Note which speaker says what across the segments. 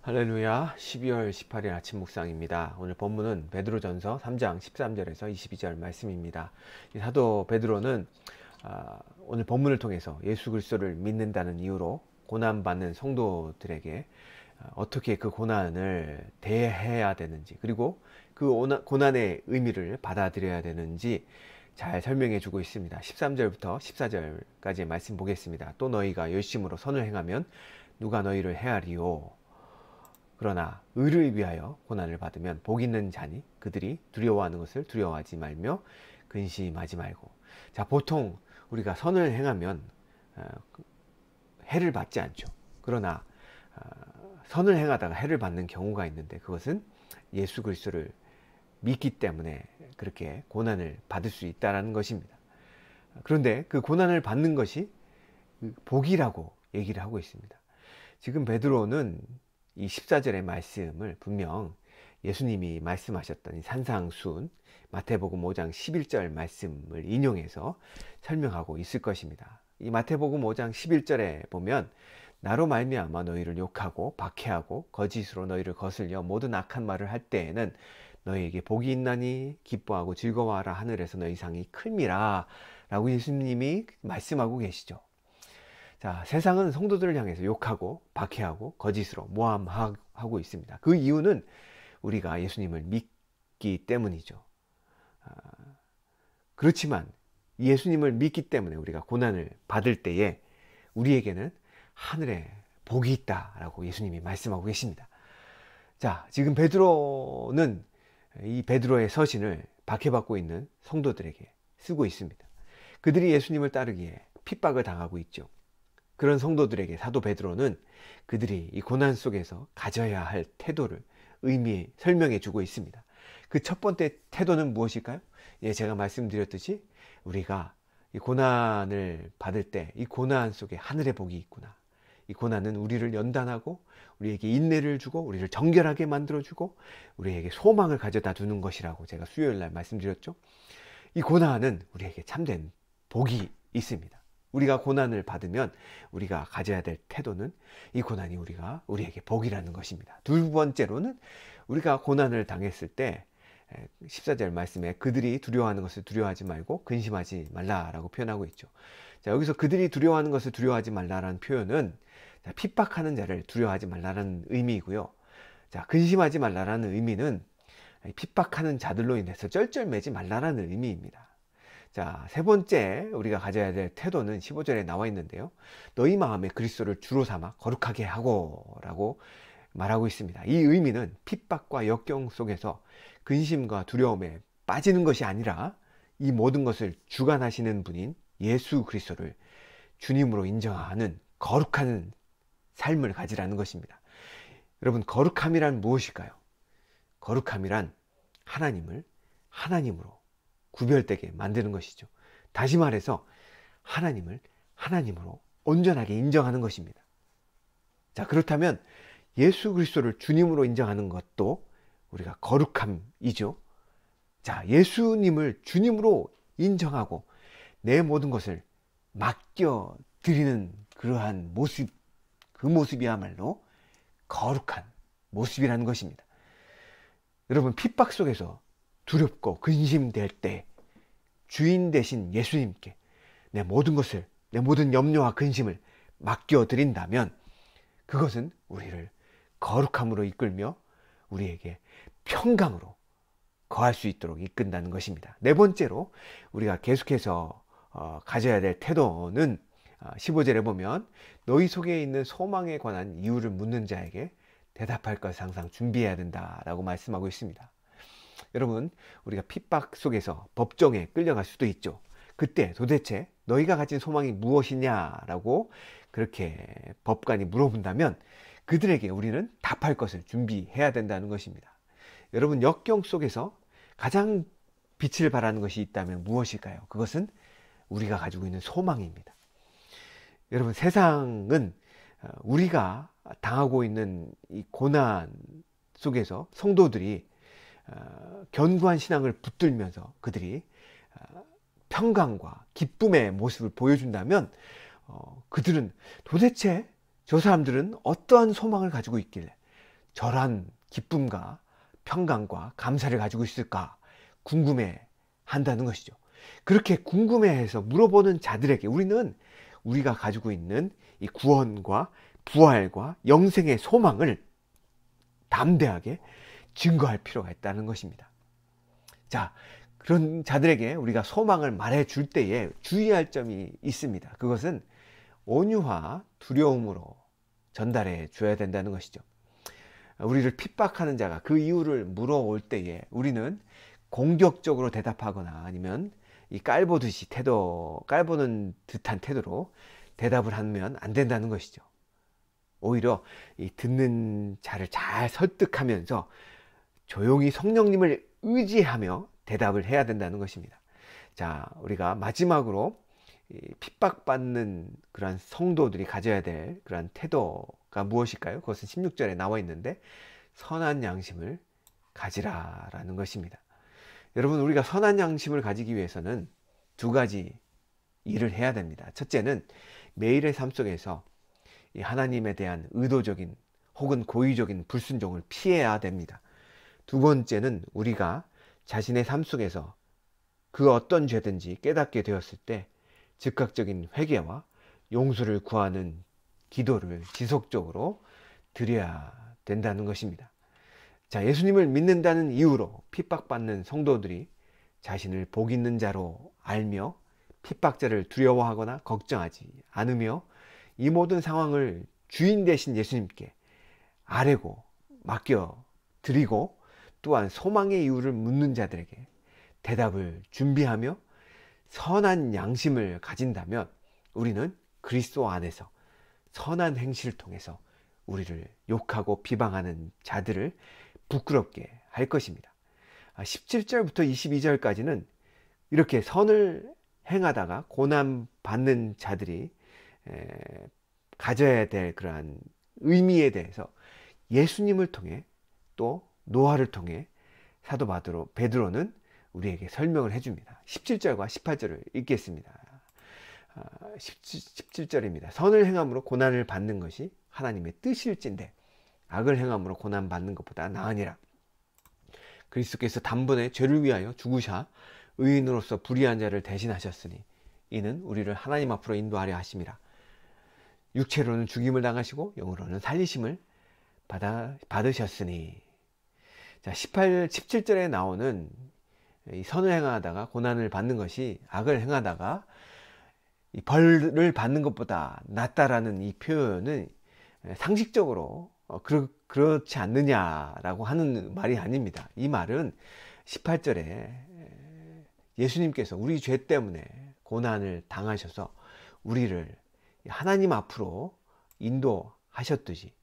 Speaker 1: 할렐루야. 12월 18일 아침 묵상입니다. 오늘 본문은 베드로전서 3장 13절에서 22절 말씀입니다. 이 사도 베드로는 오늘 본문을 통해서 예수 그리스도를 믿는다는 이유로 고난받는 성도들에게 어떻게 그 고난을 대해야 되는지, 그리고 그 고난의 의미를 받아들여야 되는지 잘 설명해 주고 있습니다. 13절부터 14절까지의 말씀 보겠습니다. 또 너희가 열심으로 선을 행하면 누가 너희를 해하리요. 그러나 의를 위하여 고난을 받으면 복 있는 자니 그들이 두려워하는 것을 두려워하지 말며 근심하지 말고. 자, 보통 우리가 선을 행하면 해를 받지 않죠. 그러나 선을 행하다가 해를 받는 경우가 있는데, 그것은 예수 그리스도를 믿기 때문에 그렇게 고난을 받을 수 있다는 것입니다. 그런데 그 고난을 받는 것이 복이라고 얘기를 하고 있습니다. 지금 베드로는 이 14절의 말씀을 분명 예수님이 말씀하셨던 이 산상수훈 마태복음 5장 11절 말씀을 인용해서 설명하고 있을 것입니다. 이 마태복음 5장 11절에 보면 나로 말미암아 너희를 욕하고 박해하고 거짓으로 너희를 거슬려 모든 악한 말을 할 때에는 너희에게 복이 있나니 기뻐하고 즐거워하라, 하늘에서 너희 상이 클미라 라고 예수님이 말씀하고 계시죠. 자, 세상은 성도들을 향해서 욕하고 박해하고 거짓으로 모함하고 있습니다. 그 이유는 우리가 예수님을 믿기 때문이죠. 그렇지만 예수님을 믿기 때문에 우리가 고난을 받을 때에 우리에게는 하늘에 복이 있다라고 예수님이 말씀하고 계십니다. 자, 지금 베드로는 이 베드로의 서신을 박해받고 있는 성도들에게 쓰고 있습니다. 그들이 예수님을 따르기에 핍박을 당하고 있죠. 그런 성도들에게 사도 베드로는 그들이 이 고난 속에서 가져야 할 태도를 설명해 주고 있습니다. 그 첫 번째 태도는 무엇일까요? 예, 제가 말씀드렸듯이 우리가 이 고난을 받을 때 이 고난 속에 하늘의 복이 있구나. 이 고난은 우리를 연단하고 우리에게 인내를 주고 우리를 정결하게 만들어주고 우리에게 소망을 가져다 주는 것이라고 제가 수요일 날 말씀드렸죠. 이 고난은 우리에게 참된 복이 있습니다. 우리가 고난을 받으면 우리가 가져야 될 태도는 이 고난이 우리에게 복이라는 것입니다. 두 번째로는 우리가 고난을 당했을 때 14절 말씀에 그들이 두려워하는 것을 두려워하지 말고 근심하지 말라라고 표현하고 있죠. 자, 여기서 그들이 두려워하는 것을 두려워하지 말라라는 표현은 핍박하는 자를 두려워하지 말라라는 의미이고요. 자, 근심하지 말라라는 의미는 핍박하는 자들로 인해서 쩔쩔매지 말라라는 의미입니다. 자, 세 번째 우리가 가져야 될 태도는 15절에 나와 있는데요. 너희 마음에 그리스도를 주로 삼아 거룩하게 하고 라고 말하고 있습니다. 이 의미는 핍박과 역경 속에서 근심과 두려움에 빠지는 것이 아니라 이 모든 것을 주관하시는 분인 예수 그리스도를 주님으로 인정하는 거룩한 삶을 가지라는 것입니다. 여러분, 거룩함이란 무엇일까요? 거룩함이란 하나님을 하나님으로 구별되게 만드는 것이죠. 다시 말해서 하나님을 하나님으로 온전하게 인정하는 것입니다. 자, 그렇다면 예수 그리스도를 주님으로 인정하는 것도 우리가 거룩함이죠. 자, 예수님을 주님으로 인정하고 내 모든 것을 맡겨 드리는 그러한 모습, 그 모습이야말로 거룩한 모습이라는 것입니다. 여러분, 핍박 속에서 두렵고 근심될 때 주인 되신 예수님께 내 모든 것을, 내 모든 염려와 근심을 맡겨드린다면 그것은 우리를 거룩함으로 이끌며 우리에게 평강으로 거할 수 있도록 이끈다는 것입니다. 네 번째로 우리가 계속해서 가져야 될 태도는 15절에 보면 너희 속에 있는 소망에 관한 이유를 묻는 자에게 대답할 것을 항상 준비해야 된다라고 말씀하고 있습니다. 여러분, 우리가 핍박 속에서 법정에 끌려갈 수도 있죠. 그때 도대체 너희가 가진 소망이 무엇이냐라고 그렇게 법관이 물어본다면 그들에게 우리는 답할 것을 준비해야 된다는 것입니다. 여러분, 역경 속에서 가장 빛을 발하는 것이 있다면 무엇일까요? 그것은 우리가 가지고 있는 소망입니다. 여러분, 세상은 우리가 당하고 있는 이 고난 속에서 성도들이 견고한 신앙을 붙들면서 그들이 평강과 기쁨의 모습을 보여준다면 그들은 도대체 저 사람들은 어떠한 소망을 가지고 있길래 저러한 기쁨과 평강과 감사를 가지고 있을까 궁금해 한다는 것이죠. 그렇게 궁금해해서 물어보는 자들에게 우리는 우리가 가지고 있는 이 구원과 부활과 영생의 소망을 담대하게 증거할 필요가 있다는 것입니다. 자, 그런 자들에게 우리가 소망을 말해 줄 때에 주의할 점이 있습니다. 그것은 온유와 두려움으로 전달해 줘야 된다는 것이죠. 우리를 핍박하는 자가 그 이유를 물어올 때에 우리는 공격적으로 대답하거나 아니면 이 깔보는 듯한 태도로 대답을 하면 안 된다는 것이죠. 오히려 이 듣는 자를 잘 설득하면서 조용히 성령님을 의지하며 대답을 해야 된다는 것입니다. 자, 우리가 마지막으로 핍박받는 그러한 성도들이 가져야 될 그러한 태도가 무엇일까요? 그것은 16절에 나와 있는데 선한 양심을 가지라라는 것입니다. 여러분, 우리가 선한 양심을 가지기 위해서는 두 가지 일을 해야 됩니다. 첫째는 매일의 삶 속에서 이 하나님에 대한 의도적인 혹은 고의적인 불순종을 피해야 됩니다. 두 번째는 우리가 자신의 삶 속에서 그 어떤 죄든지 깨닫게 되었을 때 즉각적인 회개와 용서를 구하는 기도를 지속적으로 드려야 된다는 것입니다. 자, 예수님을 믿는다는 이유로 핍박받는 성도들이 자신을 복 있는 자로 알며 핍박자를 두려워하거나 걱정하지 않으며 이 모든 상황을 주인 되신 예수님께 아뢰고 맡겨 드리고 또한 소망의 이유를 묻는 자들에게 대답을 준비하며 선한 양심을 가진다면 우리는 그리스도 안에서 선한 행실을 통해서 우리를 욕하고 비방하는 자들을 부끄럽게 할 것입니다. 17절부터 22절까지는 이렇게 선을 행하다가 고난 받는 자들이 가져야 될 그러한 의미에 대해서 예수님을 통해 또 노아를 통해 사도 베드로는 우리에게 설명을 해줍니다. 17절과 18절을 읽겠습니다. 17절입니다. 선을 행함으로 고난을 받는 것이 하나님의 뜻일진데 악을 행함으로 고난 받는 것보다 나으니라. 그리스도께서 단번에 죄를 위하여 죽으사 의인으로서 불의한 자를 대신하셨으니 이는 우리를 하나님 앞으로 인도하려 하심이라. 육체로는 죽임을 당하시고 영으로는 살리심을 받으셨으니. 자, 17절에 나오는 이 선을 행하다가 고난을 받는 것이 악을 행하다가 이 벌을 받는 것보다 낫다라는 이 표현은 상식적으로 그렇지 않느냐라고 하는 말이 아닙니다. 이 말은 18절에 예수님께서 우리 죄 때문에 고난을 당하셔서 우리를 하나님 앞으로 인도하셨듯이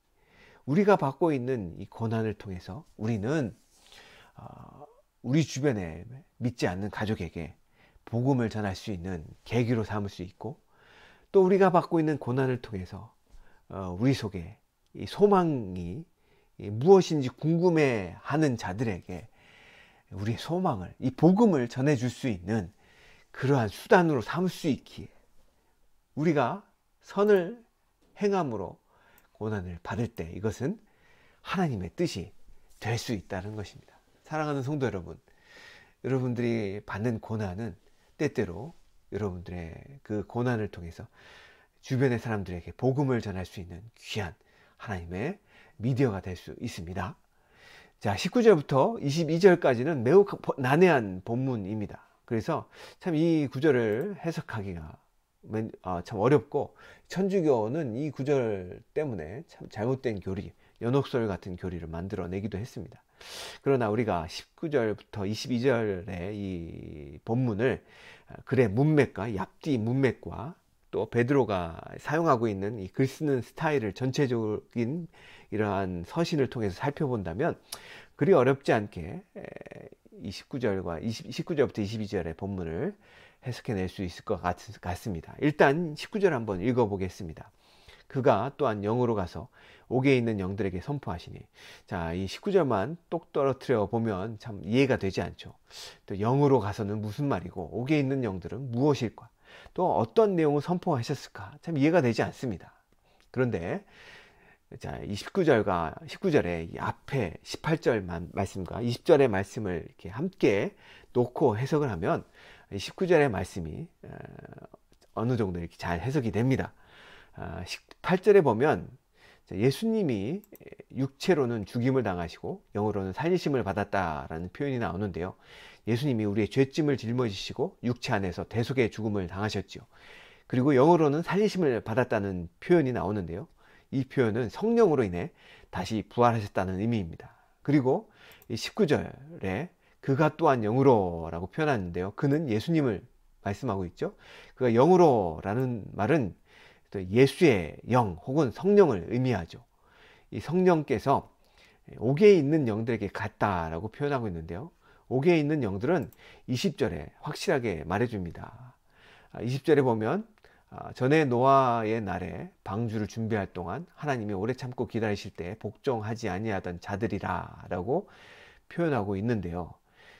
Speaker 1: 우리가 받고 있는 이 고난을 통해서 우리는 우리 주변에 믿지 않는 가족에게 복음을 전할 수 있는 계기로 삼을 수 있고 또 우리가 받고 있는 고난을 통해서 우리 속에 이 소망이 무엇인지 궁금해하는 자들에게 우리의 소망을, 이 복음을 전해줄 수 있는 그러한 수단으로 삼을 수 있기에 우리가 선을 행함으로 고난을 받을 때 이것은 하나님의 뜻이 될 수 있다는 것입니다. 사랑하는 성도 여러분, 여러분들이 받는 고난은 때때로 여러분들의 그 고난을 통해서 주변의 사람들에게 복음을 전할 수 있는 귀한 하나님의 미디어가 될 수 있습니다. 자, 19절부터 22절까지는 매우 난해한 본문입니다. 그래서 참 이 구절을 해석하기가 참 어렵고 천주교는 이 구절 때문에 참 잘못된 교리, 연옥설 같은 교리를 만들어내기도 했습니다. 그러나 우리가 19절부터 22절의 이 본문을 글의 문맥과 얍디 문맥과 또 베드로가 사용하고 있는 이 글 쓰는 스타일을 전체적인 이러한 서신을 통해서 살펴본다면 그리 어렵지 않게 19절부터 22절의 본문을 해석해낼 수 있을 것 같습니다. 일단 19절 한번 읽어보겠습니다. 그가 또한 영으로 가서 옥에 있는 영들에게 선포하시니. 자, 이 19절만 똑 떨어뜨려 보면 참 이해가 되지 않죠. 또 영으로 가서는 무슨 말이고 옥에 있는 영들은 무엇일까? 또 어떤 내용을 선포하셨을까? 참 이해가 되지 않습니다. 그런데 자, 이 19절에 이 앞에 18절 말씀과 20절의 말씀을 이렇게 함께 놓고 해석을 하면 19절의 말씀이 어느 정도 이렇게 잘 해석이 됩니다. 18절에 보면 예수님이 육체로는 죽임을 당하시고 영으로는 살리심을 받았다라는 표현이 나오는데요. 예수님이 우리의 죄짐을 짊어지시고 육체 안에서 대속의 죽음을 당하셨죠. 그리고 영으로는 살리심을 받았다는 표현이 나오는데요. 이 표현은 성령으로 인해 다시 부활하셨다는 의미입니다. 그리고 19절에 그가 또한 영으로라고 표현하는데요. 그는 예수님을 말씀하고 있죠. 그가 영으로라는 말은 예수의 영 혹은 성령을 의미하죠. 이 성령께서 옥에 있는 영들에게 갔다라고 표현하고 있는데요. 옥에 있는 영들은 20절에 확실하게 말해줍니다. 20절에 보면 전에 노아의 날에 방주를 준비할 동안 하나님이 오래 참고 기다리실 때 복종하지 아니하던 자들이라 라고 표현하고 있는데요.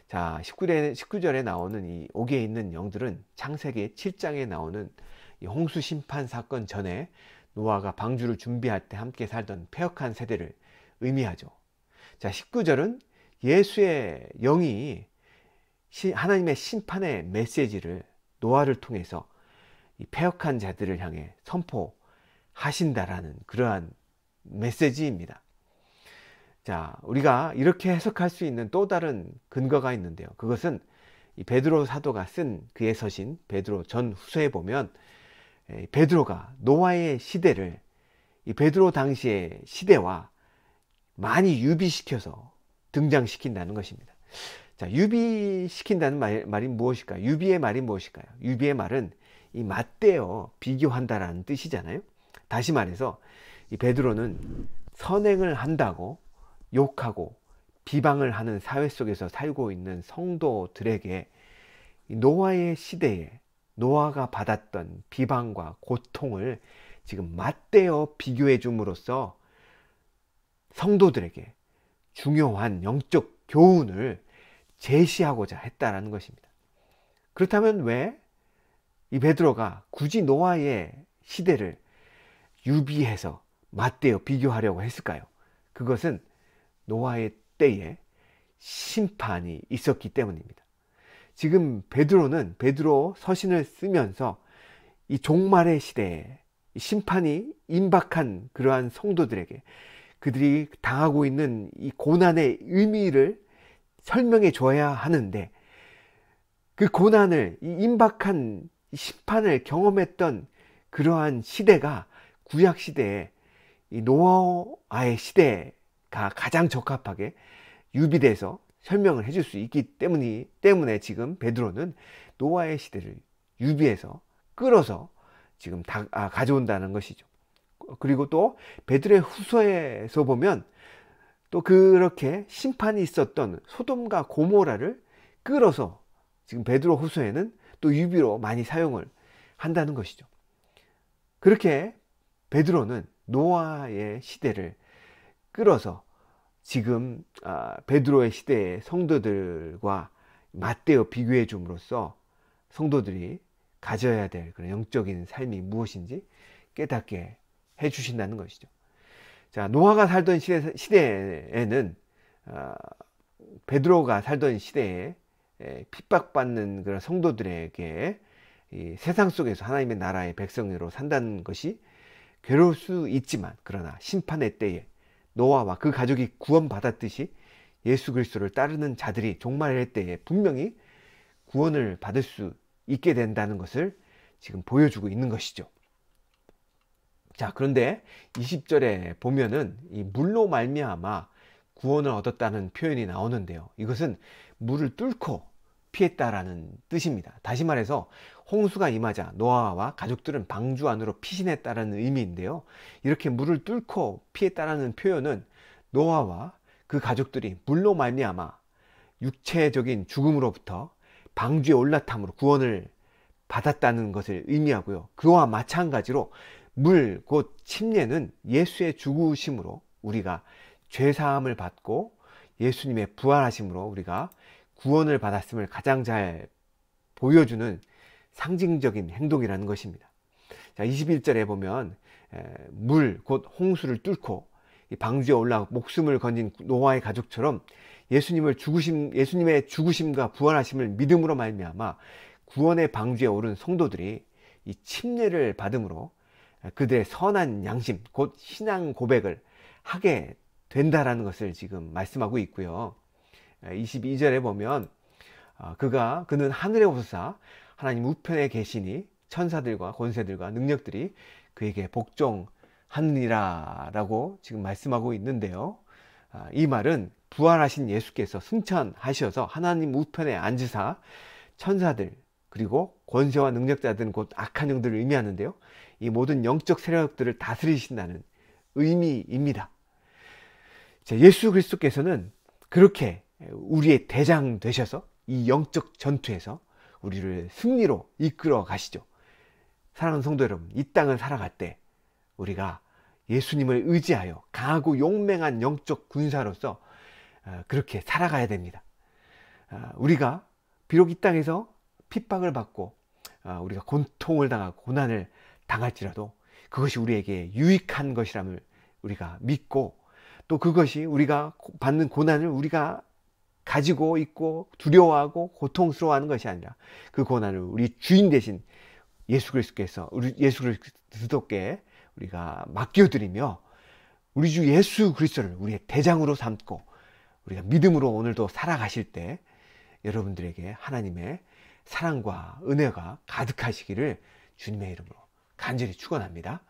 Speaker 1: 자, 19절에 나오는 이 옥에 있는 영들은 창세기 7장에 나오는 이 홍수 심판 사건 전에 노아가 방주를 준비할 때 함께 살던 패역한 세대를 의미하죠. 자, 19절은 예수의 영이 하나님의 심판의 메시지를 노아를 통해서 이 패역한 자들을 향해 선포하신다라는 그러한 메시지입니다. 자, 우리가 이렇게 해석할 수 있는 또 다른 근거가 있는데요. 그것은 이 베드로 사도가 쓴 그의 서신 베드로 전후서에 보면 베드로가 노아의 시대를 이 베드로 당시의 시대와 많이 유비시켜서 등장시킨다는 것입니다. 자, 유비시킨다는 말이 무엇일까요? 유비의 말이 무엇일까요? 유비의 말은 이 맞대어 비교한다라는 뜻이잖아요. 다시 말해서 이 베드로는 선행을 한다고 욕하고 비방을 하는 사회 속에서 살고 있는 성도들에게 노아의 시대에 노아가 받았던 비방과 고통을 지금 맞대어 비교해 줌으로써 성도들에게 중요한 영적 교훈을 제시하고자 했다라는 것입니다. 그렇다면 왜 이 베드로가 굳이 노아의 시대를 유비해서 맞대어 비교하려고 했을까요? 그것은 노아의 때에 심판이 있었기 때문입니다. 지금 베드로는 베드로 서신을 쓰면서 이 종말의 시대에 심판이 임박한 그러한 성도들에게 그들이 당하고 있는 이 고난의 의미를 설명해 줘야 하는데, 그 고난을, 이 임박한 심판을 경험했던 그러한 시대가 구약 시대에 이 노아의 시대가 가장 적합하게 유비돼서 설명을 해줄 수 있기 때문에 지금 베드로는 노아의 시대를 유비해서 끌어서 지금 가져온다는 것이죠. 그리고 또 베드로의 후서에서 보면 또 그렇게 심판이 있었던 소돔과 고모라를 끌어서 지금 베드로 후서에는 또 유비로 많이 사용을 한다는 것이죠. 그렇게 베드로는 노아의 시대를 끌어서 지금 베드로의 시대의 성도들과 맞대어 비교해 줌으로써 성도들이 가져야 될 그런 영적인 삶이 무엇인지 깨닫게 해 주신다는 것이죠. 자, 노아가 살던 시대에는 베드로가 살던 시대에 핍박받는 그런 성도들에게 이 세상 속에서 하나님의 나라의 백성으로 산다는 것이 괴로울 수 있지만, 그러나 심판의 때에 노아와 그 가족이 구원받았듯이 예수 그리스도를 따르는 자들이 종말의 때에 분명히 구원을 받을 수 있게 된다는 것을 지금 보여주고 있는 것이죠. 자, 그런데 20절에 보면은 이 물로 말미암아 구원을 얻었다는 표현이 나오는데요. 이것은 물을 뚫고 피했다라는 뜻입니다. 다시 말해서 홍수가 임하자 노아와 가족들은 방주 안으로 피신했다라는 의미인데요. 이렇게 물을 뚫고 피했다라는 표현은 노아와 그 가족들이 물로 말미암아 육체적인 죽음으로부터 방주에 올라탐으로 구원을 받았다는 것을 의미하고요. 그와 마찬가지로 물, 곧 침례는 예수의 죽으심으로 우리가 죄사함을 받고 예수님의 부활하심으로 우리가 구원을 받았음을 가장 잘 보여주는 상징적인 행동이라는 것입니다. 자, 21절에 보면 물 곧 홍수를 뚫고 이 방주에 올라 목숨을 건진 노아의 가족처럼 예수님의 죽으심과 부활하심을 믿음으로 말미암아 구원의 방주에 오른 성도들이 이 침례를 받음으로 그들의 선한 양심 곧 신앙 고백을 하게 된다라는 것을 지금 말씀하고 있고요. 22절에 보면 그는 하늘에 오르사 하나님 우편에 계시니 천사들과 권세들과 능력들이 그에게 복종하느니라 라고 지금 말씀하고 있는데요. 이 말은 부활하신 예수께서 승천하셔서 하나님 우편에 앉으사 천사들 그리고 권세와 능력자들은 곧 악한 영들을 의미하는데요. 이 모든 영적 세력들을 다스리신다는 의미입니다. 예수 그리스도께서는 그렇게 우리의 대장 되셔서 이 영적 전투에서 우리를 승리로 이끌어 가시죠. 사랑하는 성도 여러분, 이 땅을 살아갈 때 우리가 예수님을 의지하여 강하고 용맹한 영적 군사로서 그렇게 살아가야 됩니다. 우리가 비록 이 땅에서 핍박을 받고 우리가 고통을 당하고 고난을 당할지라도 그것이 우리에게 유익한 것이람을 우리가 믿고 또 그것이 우리가 받는 고난을 우리가 가지고 있고 두려워하고 고통스러워하는 것이 아니라 그 고난을 우리 주인 되신 예수 그리스도께 우리가 맡겨드리며 우리 주 예수 그리스도를 우리의 대장으로 삼고 우리가 믿음으로 오늘도 살아가실 때 여러분들에게 하나님의 사랑과 은혜가 가득하시기를 주님의 이름으로 간절히 축원합니다.